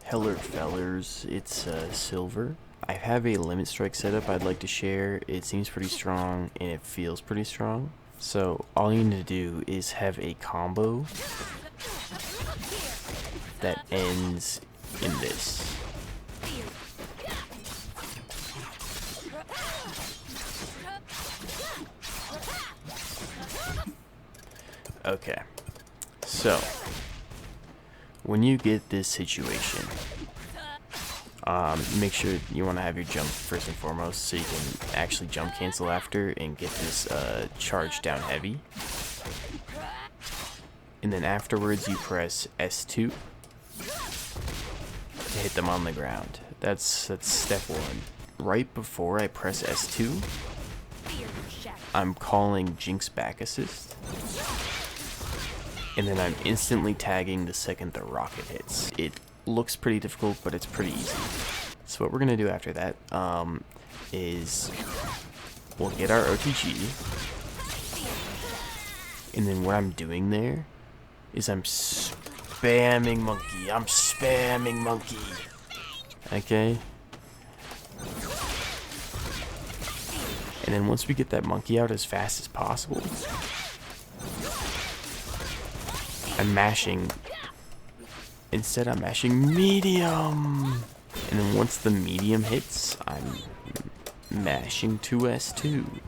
Hello fellers, it's Silver. I have a limit strike setup I'd like to share. It seems pretty strong and it feels pretty strong. So all you need to do is have a combo that ends in this. Okay, so when you get this situation, make sure you want to have your jump first and foremost so you can actually jump cancel after and get this charge down heavy. And then afterwards you press S2 to hit them on the ground. That's step one. Right before I press S2, I'm calling Jinx back assist. And then I'm instantly tagging the second the rocket hits. It looks pretty difficult, but it's pretty easy. So what we're going to do after that is we'll get our OTG. And then what I'm doing there is I'm spamming monkey. I'm spamming monkey. Okay? And then once we get that monkey out as fast as possible, I'm mashing. Instead, I'm mashing medium. And then once the medium hits, I'm mashing 2S2.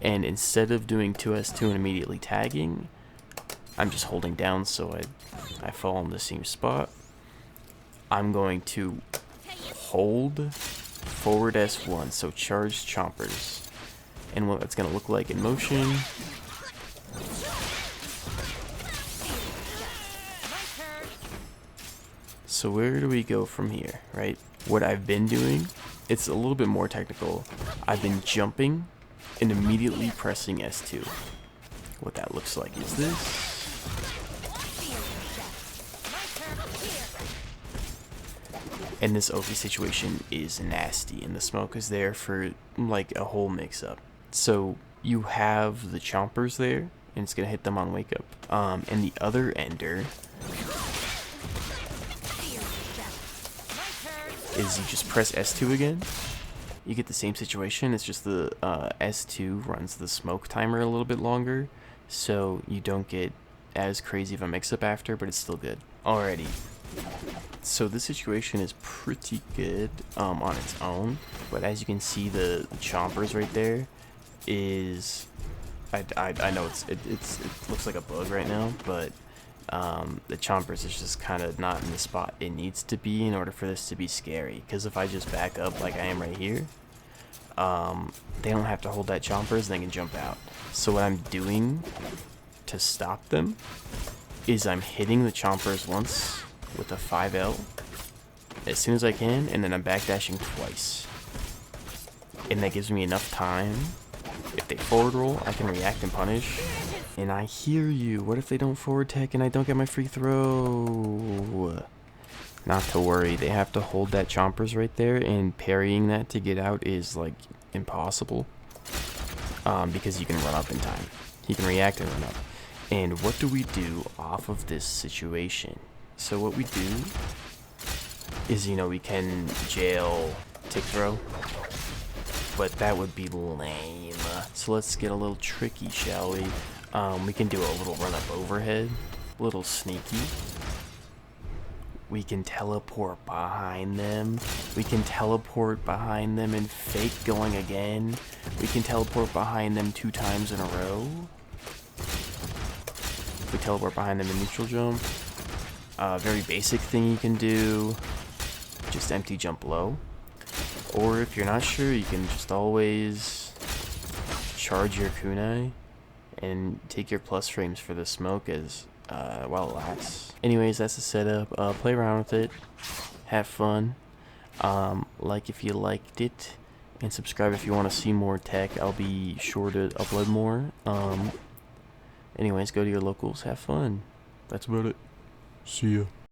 And instead of doing 2S2 and immediately tagging, I'm just holding down so I fall in the same spot. I'm going to hold forward S1, so charge chompers. And what that's going to look like in motion. So where do we go from here, right? What I've been doing, it's a little bit more technical. I've been jumping and immediately pressing S2. What that looks like is this. And this Oki situation is nasty, and the smoke is there for like a whole mix-up. So you have the chompers there, and it's gonna hit them on wake up. And the other ender is you just press S2 again. You get the same situation, it's just the S2 runs the smoke timer a little bit longer, so you don't get as crazy of a mix-up after, but it's still good. Alrighty, so this situation is pretty good on its own, but as you can see, the chompers right there is, I know it looks like a bug right now, but the chompers is just kind of not in the spot it needs to be in order for this to be scary. Because if I just back up like I am right here, they don't have to hold that chompers, they can jump out. So what I'm doing to stop them is I'm hitting the chompers once with a 5L as soon as I can, and then I'm backdashing twice. And that gives me enough time. If they forward roll, I can react and punish. And I hear you. What if they don't forward tech and I don't get my free throw? Not to worry. They have to hold that chompers right there, and parrying that to get out is like impossible. Because you can run up in time. You can react and run up. And what do we do off of this situation? So what we do is, you know, we can jail tick throw. But that would be lame. So let's get a little tricky, shall we? We can do a little run up overhead, a little sneaky. We can teleport behind them. We can teleport behind them and fake going again. We can teleport behind them 2 times in a row. We teleport behind them in neutral jump. Very basic thing you can do, just empty jump low. Or if you're not sure, you can just always charge your kunai and take your plus frames for the smoke as while it lasts. Anyways, that's the setup. Play around with it, have fun. Like if you liked it, and subscribe if you want to see more tech. I'll be sure to upload more. Anyways, go to your locals, have fun. That's about it. See ya.